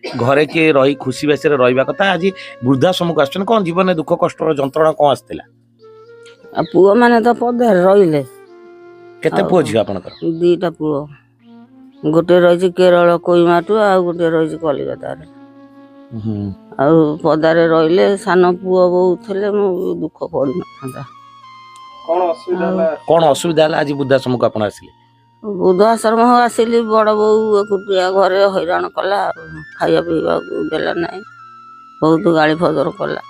घरे किए रही खुशी बासी रहा कथा आज वृद्धाश्रम को आसुन कौन जीवन दुख कष्ट जंत्रणा कौन आसला पुओ मैंने तो पदे रही केते पुओ झी आपनकर दीटा पुओ गोटे रही केरल कोईमाटू आ गोटे रही कलिकतार आ पदारे रहिले सान पुओ बो थे दुख पड़ ना कौन असुविधा आज वृद्धाश्रम को आप आसिले वृद्धाश्रम आसिली बड़ बो एकुटिया घरे हैरान कला खाଇବା ପିଇବାକୁ ଦେଲା ନାହିଁ बहुत गाड़ी फदर कला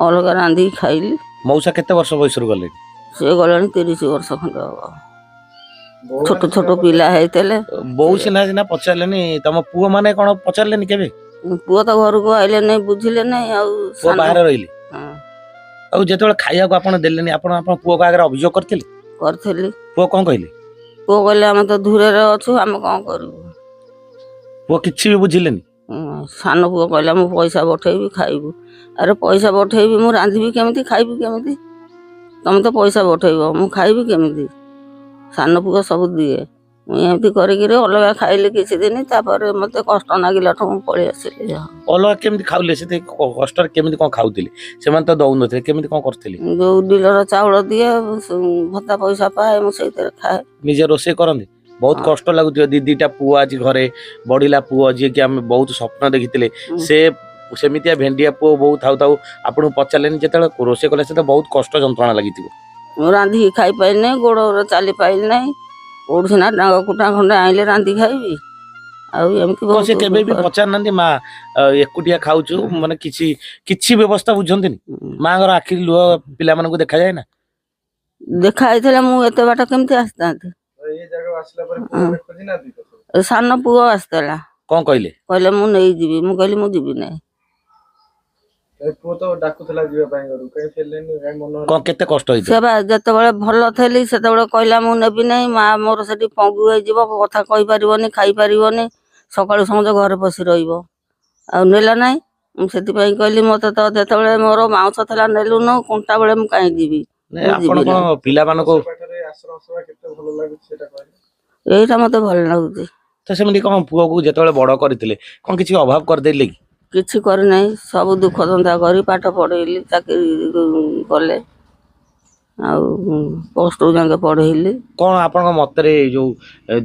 अलग रांधि खाइली मौसा केते वर्ष बयस गले से गलानी 30 वर्ष खंड हम छोट छोट पिला हेतले बहु सिना सिना पचारलेनी तम पुओ माने कोन पचारलेनी केबे पुओ तो घर को आइले नहीं बुझिले नहीं आ पुओ बाहर रहिली आ जेतबे खाइया को आपण देलेनी आपण आपण पुओ का आगे अभियोग करथिले करथिली पुओ कोन कहिली पुओ कहले हम तो दूरे रे अछु हम कोन करू पुओ किछि भी बुझिलेनी सान पुओ कहला मु पैसा बठेबी खाइबू अरे पैसा बठेबी मु रांधिबी केमिति खाइबी केमिति तुम तो पैसा बठेबो मु खाइबी केमिति सान पुओ सब दिए एमती करिक अलग खाइले किसी दिन तापर मत कष्ट नागिला ठू पळी आसिले अलग केमिति खाउले से कष्ट केमिति कोन खाउतिले से मन तो दउ नथे केमिति कोन करथिले जो डीलर चाउल दिए भत्ता पैसा पाए मु सेतिर खाए निजे रोसे करंदी बहुत कष्ट लागुथियो दीदीटा पुओ आज घरे बढिला पुओ जे कि हम बहुत स्वप्न देखिथिले से सेमितिया भेंडिया पुओ बहुत थाउ थाउ आपन पचालेनी जेतले रोसे कले से तो बहुत कष्ट जंत्रणा लागिथिबो रांधि खाई पाइल नहीं गोड़ चली पाइल नहीं ओडसिना डांग कुटा खंडे आइले रांधि खाइबी आउ एमती को से केबे भी पचार नंदी मा एकुटिया खाउछु माने किछि व्यवस्था बुझंतिनी मां घर आखिर लुह पिला मानन को देखा जाय ना देखा आइथले मु एते बाटा केमती आस्तांती ए जगह आसला पर खोजी ना दी सान पुओ आस्तला कोन कहले कहले मु नहीं जीवी मु कहली मु जीवी नहीं ए पो तो डाकुथला जीवा पाई गरु कहीं फेलेनी काई मन कोन केते कष्ट होइछ सेबा जते बेले भलो थेली सेते बेले कहला मु नेबी नहीं मा मोर सेठी पंगु होई जीवो कथा कहि परिबोनी खाई परिबोनी सकाळु समझ घर पसी रहिबो आ नेला नहीं मु सेति पई कहली मते तो जते बेले मोर मांस थला नेलु न कोंटा बेले मु काई जीवी आपण कोन पिला मान को पाठरे आश्रम सेवा केते भलो लागु सेटा कहले एटा मते भल लागुची तो सेमनी कोन पुओ को जेतबे बड़ करथिले कोन किछि अभाव कर देले कि किछि कर नहीं सब दुख धंदा करी पाठ पढ़ेली चाकरी कले आ पोस्ट जाके पढ़ेली कोन आपण मतरे जो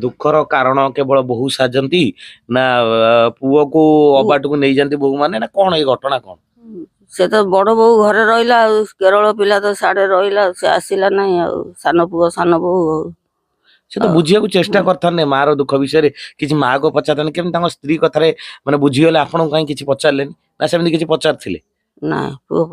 दुखर कारण केवल बहु साजंती ना पुओ को अबाट को नै जानती बहु माने ना कोन ए घटना कोन से तो बड़ बो घरे रहिला केरल पिला तो साडे रहिला से आसिला नहीं आ सान पुओ सान बो से तो बुझिया को चेष्टा करथाने मार दुख विषय रे किछि मां को पचातन केम तांग स्त्री कथारे माने बुझियोले आपण काई किछि पचारलेनी ना सेमनी किछि पचारथिले ना पुओ